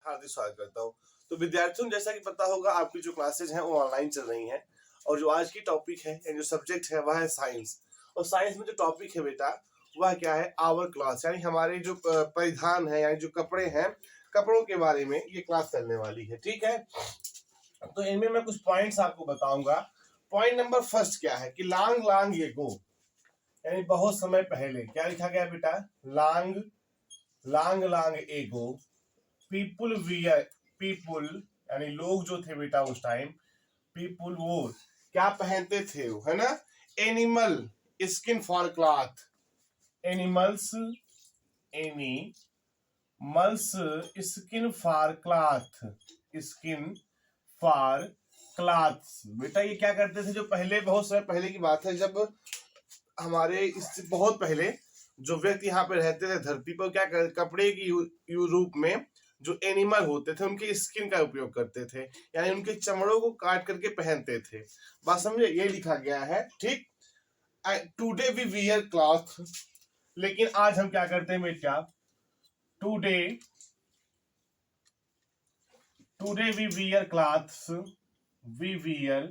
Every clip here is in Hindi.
हार्दिक स्वागत करता हूँ। तो विद्यार्थियों, जैसा कि पता होगा, आपकी जो क्लासेज हैं वो ऑनलाइन चल रही हैं और जो आज की टॉपिक है या जो सब्जेक्ट है वह है साइंस। और साइंस में जो टॉपिक है बेटा वह क्या है, आवर क्लास, यानी हमारे जो परिधान है यानी जो कपड़े हैं, कपड़ों के बारे में ये क्लास चलने वाली है। ठीक है, तो इनमें मैं कुछ पॉइंट्स आपको बताऊंगा। पॉइंट नंबर फर्स्ट क्या है कि लॉन्ग लॉन्ग एगो, यानी बहुत समय पहले, क्या लिखा गया बेटा, long long long ago people wear, people यानी लोग जो थे बेटा उस टाइम, पीपुल वो क्या पहनते थे, है ना, animal skin for cloth, animals animals skin for cloth, skin for clothes. बेटा ये क्या करते थे, जो पहले बहुत समय पहले की बात है, जब हमारे इससे बहुत पहले जो व्यक्ति यहाँ पे रहते थे धरती पर, क्या कर कपड़े की रूप में जो एनिमल होते थे उनके स्किन का उपयोग करते थे, यानी उनके चमड़ों को काट करके पहनते थे। बात समझे, ये लिखा गया है। ठीक, टुडे वी वियर क्लॉथ, लेकिन आज हम क्या करते हैं बेटा, today we wear clothes, we wear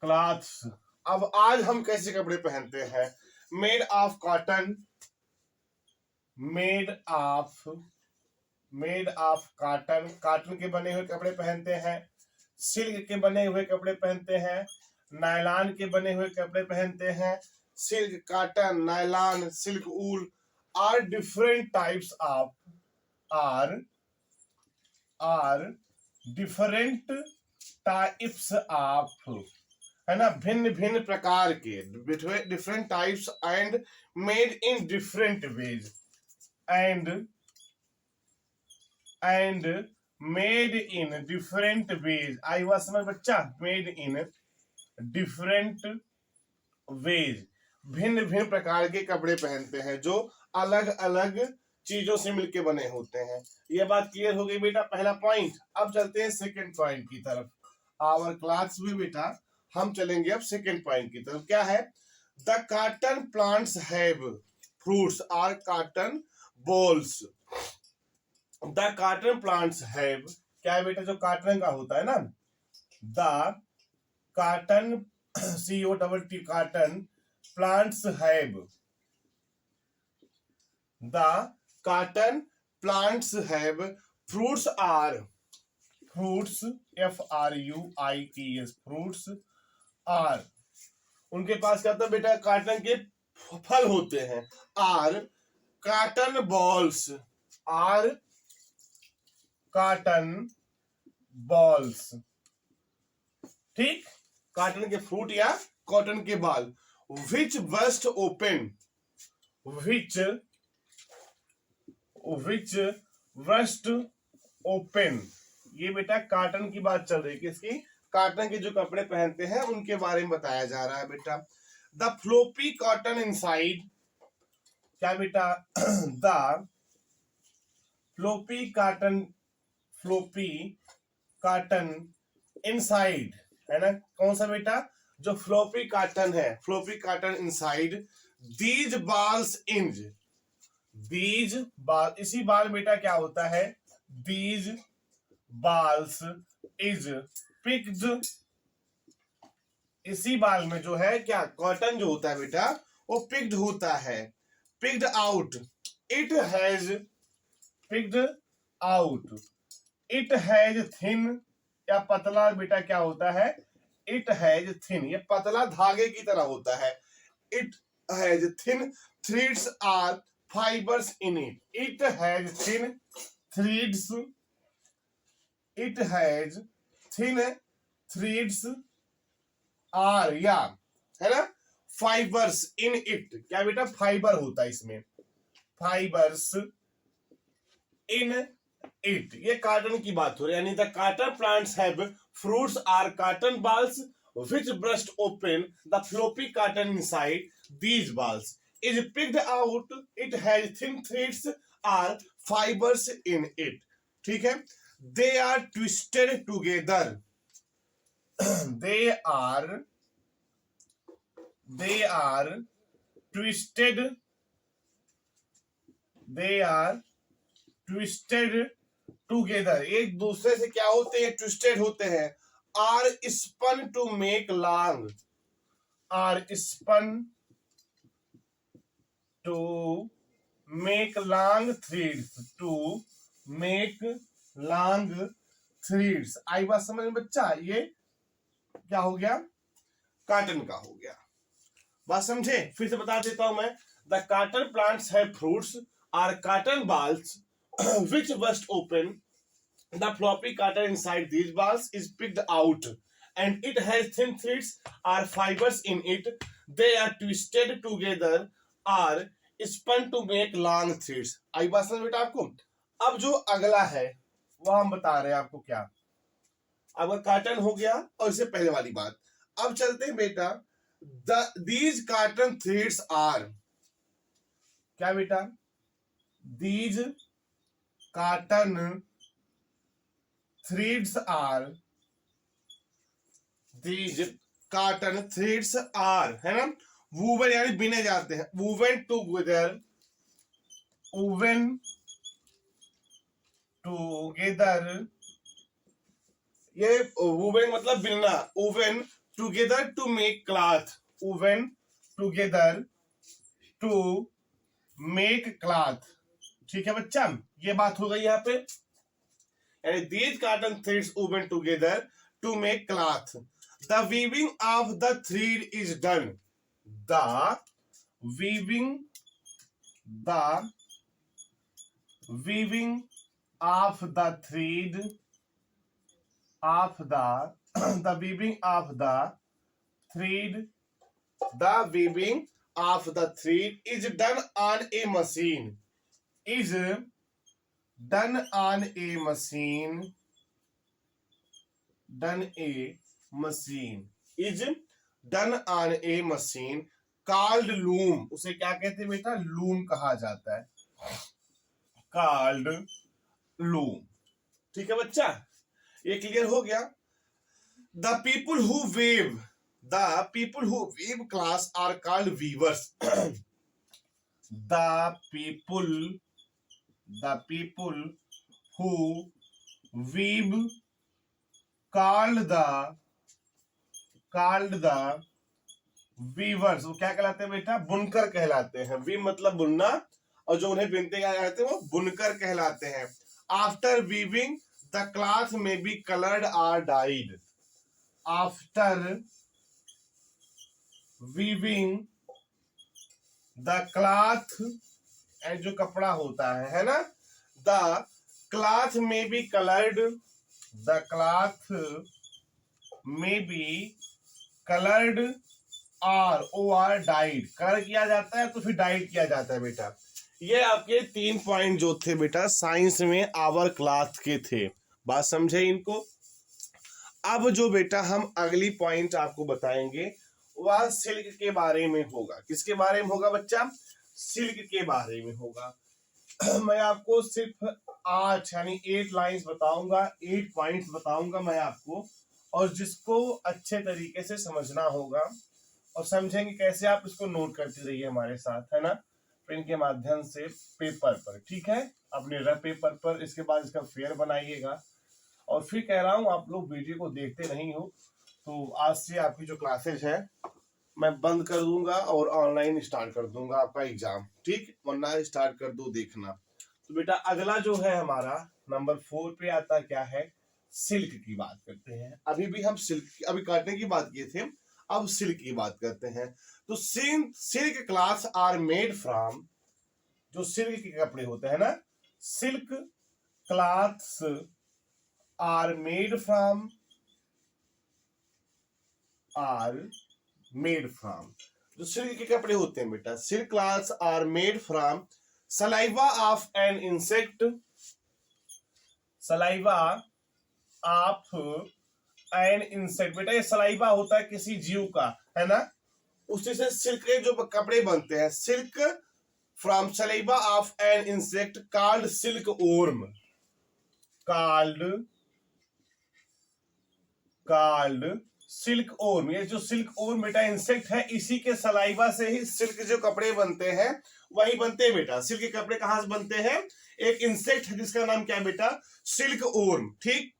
clothes. अब आज हम कैसे कपड़े पहनते हैं, made of cotton, made of cotton, cotton के बने हुए कपड़े पहनते हैं, सिल्क के बने हुए कपड़े पहनते हैं, नायलॉन के बने हुए कपड़े पहनते हैं। Silk, cotton, nylon, silk, wool are different types of, are different types of, है ना, भिन्न भिन्न प्रकार के, different types and made in different ways, and made in different ways. आई हुआ समझ बच्चा, मेड इन डिफरेंट वेज, भिन्न भिन्न प्रकार के कपड़े पहनते हैं जो अलग अलग चीजों से मिलके बने होते हैं। ये बात क्लियर हो गई बेटा, पहला पॉइंट। अब चलते हैं सेकंड पॉइंट की तरफ। आवर क्लास में बेटा हम चलेंगे अब सेकंड पॉइंट की तरफ। क्या है, the cotton plants have fruits are cotton balls. The cotton plants have, क्या है बेटा, जो कॉटन का होता है ना, the cotton, COTT, cotton plants have, the cotton plants have fruits or, fruits FRUITS, fruits or, उनके पास क्या होता है बेटा, कॉटन के फल होते हैं। Or cotton balls, or cotton balls. ठीक, कॉटन के फ्रूट या कॉटन के ball. Which burst open, which burst open, ये बेटा कॉटन की बात चल रही है, किसकी, कॉटन के जो कपड़े पहनते हैं उनके बारे में बताया जा रहा है बेटा। द फ्लोपी कॉटन इनसाइड, क्या बेटा, द फ्लोपी कॉटन इनसाइड, है ना, कौन सा बेटा, जो फ्लोपी कॉटन है, फ्लोपी कॉटन इनसाइड, दीज बाल्स इंज, दीज बाल, इसी बाल बेटा क्या होता है, दीज बाल्स इज पिक्ड, इसी बाल में जो है क्या, कॉटन जो होता है बेटा वो पिक्ड होता है, picked out, it has picked out, it has thin, या पतला बेटा क्या होता है, इट हैज थिन, ये पतला धागे की तरह होता है। It has thin threads or fibres in it, it has thin threads, it has thin threads or, या, है ना, फाइबर्स इन इट, क्या बेटा, फाइबर होता है इसमें, फाइबर्स इन इट, ये कॉटन की बात हो रही है, यानी the cotton plants have fruits are cotton balls which burst open the floppy cotton inside these balls is picked out, it has thin threads or fibers in it. ठीक है, they are twisted together, they are twisted together एक दूसरे से क्या होते हैं, ट्विस्टेड होते हैं, are spun to make long, are spun to make long threads, to make long threads. आई बात समझ में बच्चा? ये क्या हो गया, कॉटन का हो गया। बात समझे? फिर से बता देता हूं मैं। The cotton plants have fruits are cotton balls which burst open. The floppy cotton inside these balls is picked out and it has thin threads or fibers in it. They are twisted together or spun to make long threads. आई बात समझ बेटा आपको? अब जो अगला है वो हम बता रहे हैं आपको क्या, अब कॉटन हो गया और इससे पहले वाली बात। अब चलते हैं बेटा, दीज कॉटन थ्रेड्स आर, क्या बेटा, these cotton threads are, these cotton threads are, है ना, वूवन यानी बिने जाते हैं, वूवन टूगेदर, वूवन टूगेदर, ये वूवन मतलब बिनना, woven together to make cloth, woven together to make cloth. ठीक है बच्चा, ये बात हो गई यहाँ पे। These cotton threads woven together to make cloth. The weaving of the thread is done. The weaving of the thread of the weaving of the thread, the weaving of the thread is done on a machine. Is done on a machine, done a machine, is done on a machine called loom. उसे क्या कहते हैं बेटा? लूम कहा जाता है, called loom। ठीक है बच्चा, ये क्लियर हो गया। The people who weave, the people who weave class are called weavers। the people who weave called the weavers, वो क्या कहलाते हैं बेटा? बुनकर कहलाते हैं। वीव मतलब बुनना, और जो उन्हें बिनते क्या कहते हैं वो बुनकर कहलाते हैं। After weaving the cloth may be coloured or dyed, after weaving the cloth, जो कपड़ा होता है ना, the cloth may be coloured, the cloth may be coloured or O R dyed, colour किया जाता है तो फिर डाइड किया जाता है बेटा। ये आपके 3 पॉइंट जो थे बेटा साइंस में आवर क्लॉथ के थे, बात समझे इनको। अब जो बेटा हम अगली पॉइंट आपको बताएंगे वह सिल्क के बारे में होगा। किसके बारे में होगा बच्चा? सिल्क के बारे में होगा। मैं आपको सिर्फ 8 यानी 8 लाइंस बताऊंगा, 8 पॉइंट्स बताऊंगा मैं आपको, और जिसको अच्छे तरीके से समझना होगा और समझेंगे कैसे, आप इसको नोट करते रहिए हमारे साथ, है ना, पेन के माध्यम से पेपर पर। ठीक है, अपने रफ पेपर पर, इसके बाद इसका फेयर बनाइएगा। और फिर कह रहा हूँ आप लोग वीडियो को देखते नहीं हो तो आज से आपकी जो क्लासेज है मैं बंद कर दूंगा और ऑनलाइन स्टार्ट कर दूंगा आपका एग्जाम। ठीक, वरना स्टार्ट कर दो देखना। तो बेटा अगला जो है हमारा नंबर 4 पे आता क्या है? सिल्क की बात करते हैं। अभी भी हम सिल्क, अभी कॉटन की बात किए थे, अब सिल्क की बात करते हैं। तो silk clothes are made from, जो सिल्क के कपड़े होते हैं ना, silk clothes are made from, जो सिल्क के कपड़े होते हैं बेटा, silk clothes are made from saliva of an insect, saliva of an insect. बेटा ये सलाइवा होता है किसी जीव का, है ना, उसी से सिल्क के जो कपड़े बनते हैं। Silk from saliva of an insect called silk worm, called silk worm, ये जो सिल्क ओर्म बेटा इंसेक्ट है, इसी के सलाइवा से ही सिल्क जो कपड़े बनते हैं वही बनते हैं बेटा। सिल्क के कपड़े कहां से बनते हैं? एक इंसेक्ट है जिसका नाम क्या है बेटा? Silk worm. ठीक।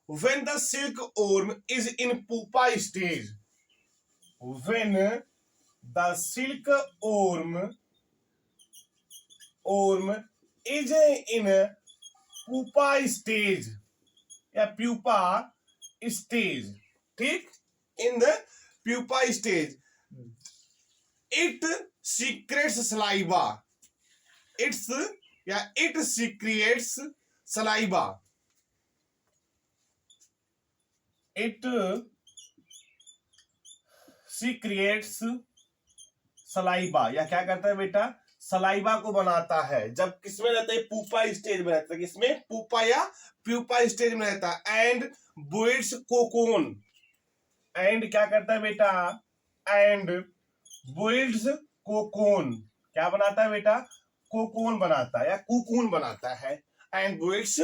When the silk worm is in pupa stage, when the silk worm is in pupa stage या प्यूपा स्टेज, ठीक, in the pupa stage, it secretes saliva, it's या it secretes saliva, it secretes saliva, या क्या करता है बेटा? सलाइवा को बनाता है। जब किसमें रहता है? पुपा स्टेज में रहता है। किसमें? पुपा या प्यूपा स्टेज में रहता है। एंड बुइड्स कोकोन, एंड क्या करता है बेटा? एंड बुइल्ड्स कोकोन, क्या बनाता है बेटा? कोकोन बनाता है या कुकून बनाता है। एंड बुइल्ड्स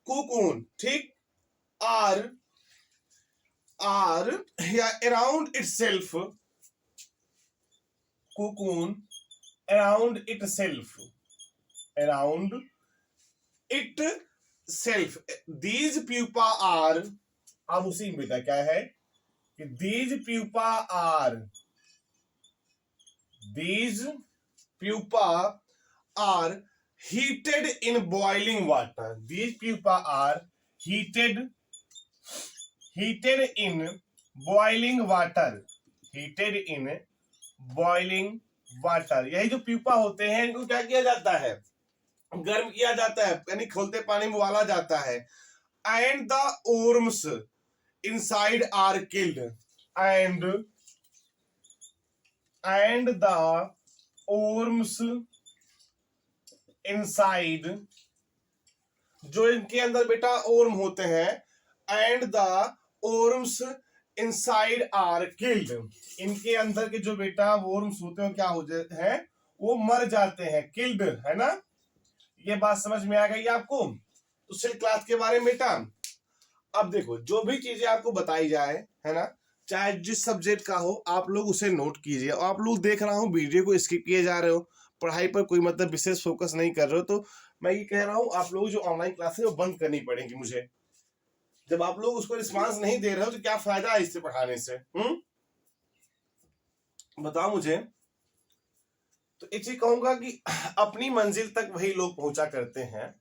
कोकोन, ठीक। आर या around itself, cocoon around itself, around itself, these pupa are, अब उसी में बेटा क्या है कि these pupa are heated in boiling water, these pupa are heated in boiling water, heated in boiling water. यही जो प्यूपा होते हैं इनको क्या किया जाता है? गर्म किया जाता है, यानी खोलते पानी में उबाला जाता है। And the worms inside are killed, and the worms inside, जो इनके अंदर बेटा ओर्म होते हैं, and the worms inside are killed, इनके अंदर के जो बेटा वॉर्म्स होते हैं क्या हो जाते हैं? वो मर जाते हैं। किल्ड है ना, ये बात समझ में आ गई आपको? तो सिल्क क्लॉथ के बारे में बेटा अब देखो, जो भी चीजें आपको बताई जाए है ना, चाहे जिस सब्जेक्ट का हो, आप लोग उसे नोट कीजिए। और आप लोग देख रहा हूँ वीडियो को स्किप किए जा रहे हो, पढ़ाई पर कोई मतलब विशेष फोकस नहीं कर रहे हो, तो मैं ये कह रहा हूँ आप लोग जो ऑनलाइन क्लास है वो बंद करनी पड़ेगी मुझे। जब आप लोग उसको रिस्पांस नहीं दे रहे हो तो क्या फायदा है इससे पढ़ाने से? बताओ मुझे। तो एक चीज कहूंगा कि अपनी मंजिल तक वही लोग पहुंचा करते हैं,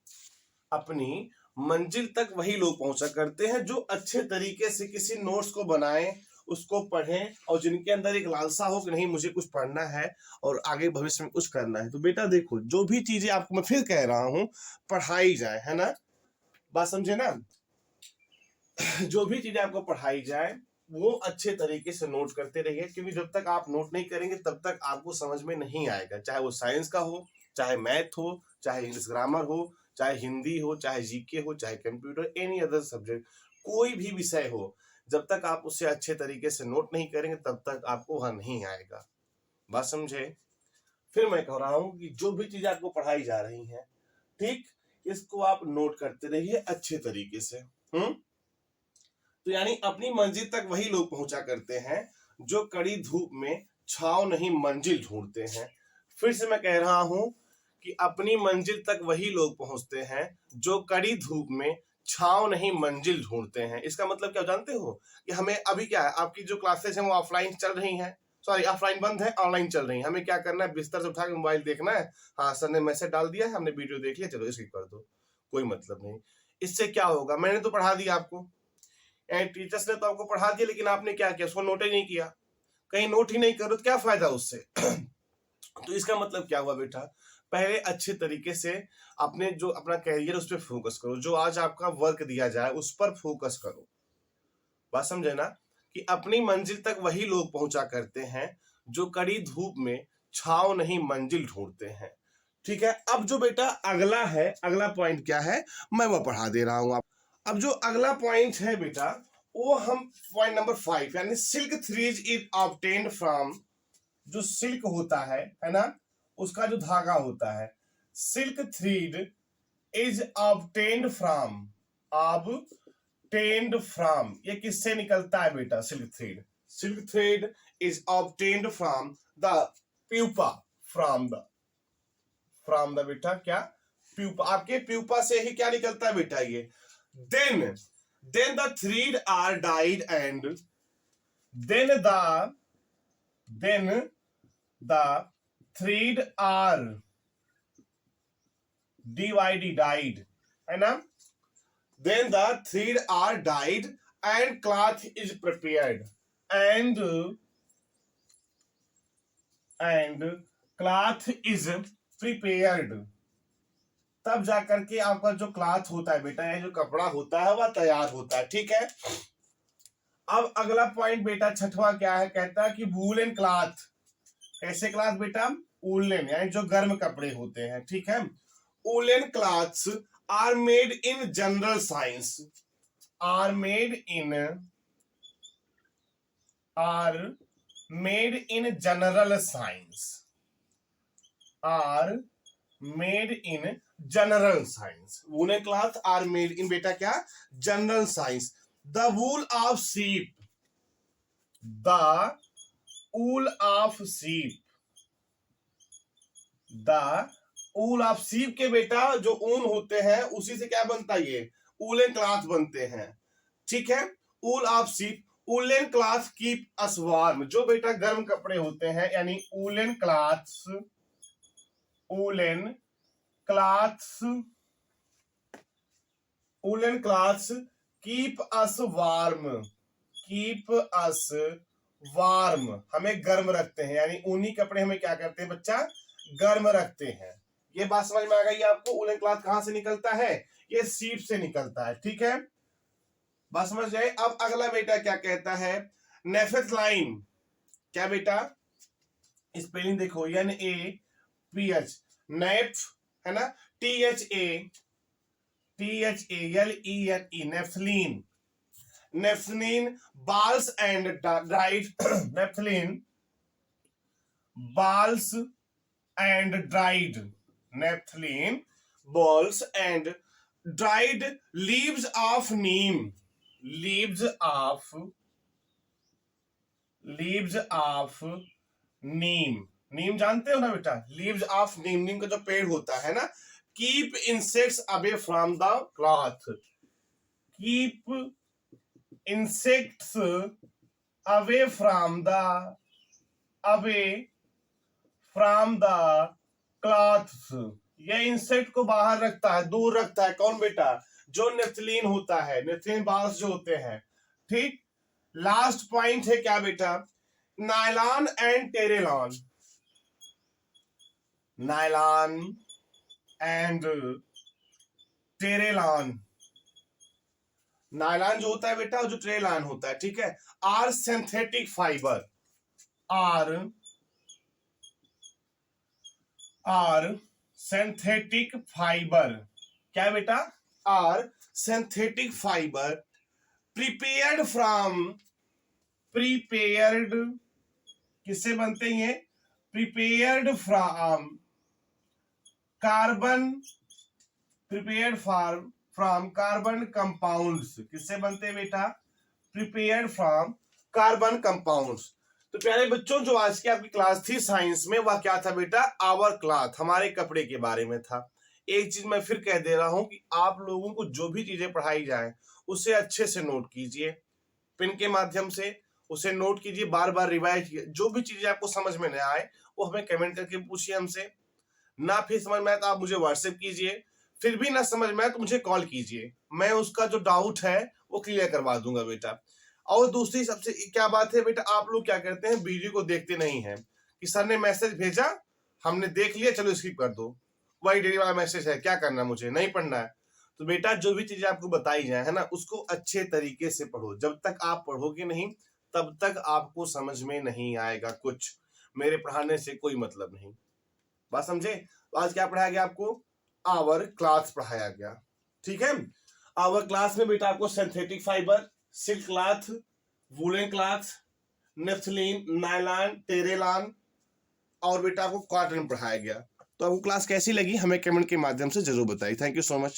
अपनी मंजिल तक वही लोग पहुंचा करते हैं जो अच्छे तरीके से किसी नोट्स को बनाएं, उसको पढ़ें, और जिनके अंदर एक लालसा हो कि नहीं मुझे कुछ पढ़ना है और आगे भविष्य में कुछ करना है। तो बेटा देखो, जो भी चीजें आपको मैं फिर कह रहा हूं पढ़ाई जाए, है ना, बात समझे ना? जो भी चीजें आपको पढ़ाई जाए वो अच्छे तरीके से नोट करते रहिए, क्योंकि जब तक आप नोट नहीं करेंगे तब तक आपको समझ में नहीं आएगा। चाहे वो साइंस का हो, चाहे मैथ हो, चाहे इंग्लिश ग्रामर हो, चाहे हिंदी हो, चाहे जीके हो, चाहे कंप्यूटर, एनी अदर सब्जेक्ट, कोई भी विषय हो, जब तक आप उसे अच्छे तरीके से नोट नहीं करेंगे तब तक आपको वह नहीं आएगा। बात समझे? फिर मैं कह रहा हूं कि जो भी चीजें आपको पढ़ाई जा रही हैं, ठीक, इसको आप नोट करते रहिए अच्छे तरीके से। तो यानी अपनी मंजिल तक वही लोग पहुंचा करते हैं जो कड़ी धूप में छाव नहीं मंजिल ढूंढते हैं। फिर से मैं कह रहा हूं कि अपनी मंजिल तक वही लोग पहुंचते हैं जो कड़ी धूप में छाव नहीं मंजिल ढूंढते हैं। इसका मतलब क्या जानते हो? कि हमें अभी क्या है, आपकी जो क्लासेस हैं वो ऑफलाइन चल रही हैं, सॉरी ऑफलाइन बंद है, ऑनलाइन चल रही है। हमें क्या करना है? बिस्तर से उठा के मोबाइल देखना है, हाँ सर ने मैसेज डाल दिया है, हमने वीडियो देख लिया, चलो स्किप कर दो, कोई मतलब नहीं। इससे क्या होगा? मैंने तो पढ़ा दिया आपको, टीचर्स ने तो आपको पढ़ा दिया, लेकिन आपने क्या किया? उसको नोट ही नहीं किया। कहीं नोट ही नहीं करो तो क्या फायदा उससे? तो इसका मतलब क्या हुआ बेटा? पहले अच्छे तरीके से अपने जो अपना कैरियर उस पर फोकस करो, जो आज आपका वर्क दिया जाए उस पर फोकस करो। बात समझे ना? कि अपनी मंजिल तक वही लोग पहुंचा करते हैं जो कड़ी धूप में छाव नहीं मंजिल ढूंढते हैं। ठीक है, अब जो बेटा अगला है, अगला पॉइंट क्या है मैं वो पढ़ा दे रहा हूं आप। अब जो अगला पॉइंट है बेटा वो हम पॉइंट नंबर 5, यानी silk threes is obtained from, जो सिल्क होता है ना, उसका जो धागा होता है, silk thread is obtained from, obtained obtained from, ये किससे निकलता है बेटा? Silk thread. Silk thread is obtained from the pupa, from the बेटा क्या? प्यूपा। आपके प्यूपा से ही क्या निकलता है बेटा? ये then the thread are dyed and then the thread are died, है ना? then the thread are dyed and cloth is prepared and cloth is prepared, तब जाकर के आपका जो क्लॉथ होता है बेटा, ये जो कपड़ा होता है वह तैयार होता है। ठीक है, अब अगला पॉइंट बेटा छठवां क्या है? कहता है कि वूलन क्लॉथ, कैसे क्लॉथ बेटा? वूलन यानी जो गर्म कपड़े होते हैं। ठीक है, woollen clothes are made in general science, are made in general science, are made in general science. Woollen cloth are made in बेटा क्या? General science. The wool of sheep, the wool of sheep, the wool of sheep के बेटा जो ऊन होते हैं उसी से क्या बनता है? ये वूलन क्लॉथ बनते हैं। ठीक है, wool of sheep, woolen cloth keep us warm, जो बेटा गर्म कपड़े होते हैं, यानी woolen cloths keep us warm, हमें गर्म रखते हैं, यानी ऊनी कपड़े हमें क्या करते हैं बच्चा? गर्म रखते हैं। ये बात समझ में आ गई आपको? वूलन क्लॉथ कहां से निकलता है? ये शीप से निकलता है। ठीक है, बात समझ जाए। अब अगला बेटा क्या कहता है? नेफेथलाइन, क्या बेटा? स्पेलिंग देखो, NAPH, नेफ है ना, THALENE, naphthalene. Naphthalene balls and dried naphthalene balls and dried, naphthalene balls and dried leaves of neem, leaves of neem, नीम जानते हो ना बेटा? लीव्स ऑफ नीम, नीम का जो पेड़ होता है ना। Keep insects away from the cloth, keep insects away from the clothes, ये इंसेक्ट को बाहर रखता है, दूर रखता है। कौन बेटा? जो नेफ्थलीन होता है, नेफ्थलीन बाल्स जो होते हैं। ठीक, लास्ट पॉइंट है क्या बेटा? Nylon and terylene, nylon and terylene. Nylon जो होता है बेटा, जो टेरेलॉन होता है, ठीक है, or synthetic fibre, or synthetic fibre, क्या बेटा? आर सिंथेटिक फाइबर प्रिपेयर्ड किससे बनते हैं? प्रिपेयर्ड फ्रॉम कार्बन कंपाउंड्स, किससे बनते हैं बेटा? Prepared from carbon compounds. तो प्यारे बच्चों, जो आज की आपकी क्लास थी साइंस में, वह क्या था बेटा? आवर क्लॉथ, हमारे कपड़े के बारे में था। एक चीज मैं फिर कह दे रहा हूं कि आप लोगों को जो भी चीजें पढ़ाई जाए उसे अच्छे से नोट कीजिए, पेन के माध्यम से उसे नोट कीजिए, बार बार रिवाइज कीजिए। जो भी चीजें आपको समझ में न आए वो हमें कमेंट करके पूछिए हमसे। ना फिर समझ में आए तो आप मुझे व्हाट्सएप कीजिए, फिर भी ना समझ में आए तो मुझे कॉल कीजिए, मैं उसका जो डाउट है वो क्लियर करवा दूंगा बेटा। और दूसरी सबसे क्या बात है बेटा, आप लोग क्या करते हैं? वीडियो को देखते नहीं है कि सर ने मैसेज भेजा, हमने देख लिया, चलो स्किप कर दो, वही डेली वाला मैसेज है, क्या करना, मुझे नहीं पढ़ना है। तो बेटा जो भी चीजें आपको बताई जाए है ना, उसको अच्छे तरीके से पढ़ो। जब तक आप पढ़ोगे नहीं तब तक आपको समझ में नहीं आएगा कुछ, मेरे पढ़ाने से कोई मतलब नहीं। बात समझे? तो आज क्या पढ़ाया गया आपको? आवर क्लॉथ पढ़ाया गया। ठीक है, आवर क्लॉथ में बेटा आपको synthetic fibre, silk cloth, woollen cloth, naphthalene, nylon, terylene और बेटा आपको कॉटन पढ़ाया गया। तो आपको क्लास कैसी लगी हमें कमेंट के माध्यम से जरूर बताइए। Thank you so much.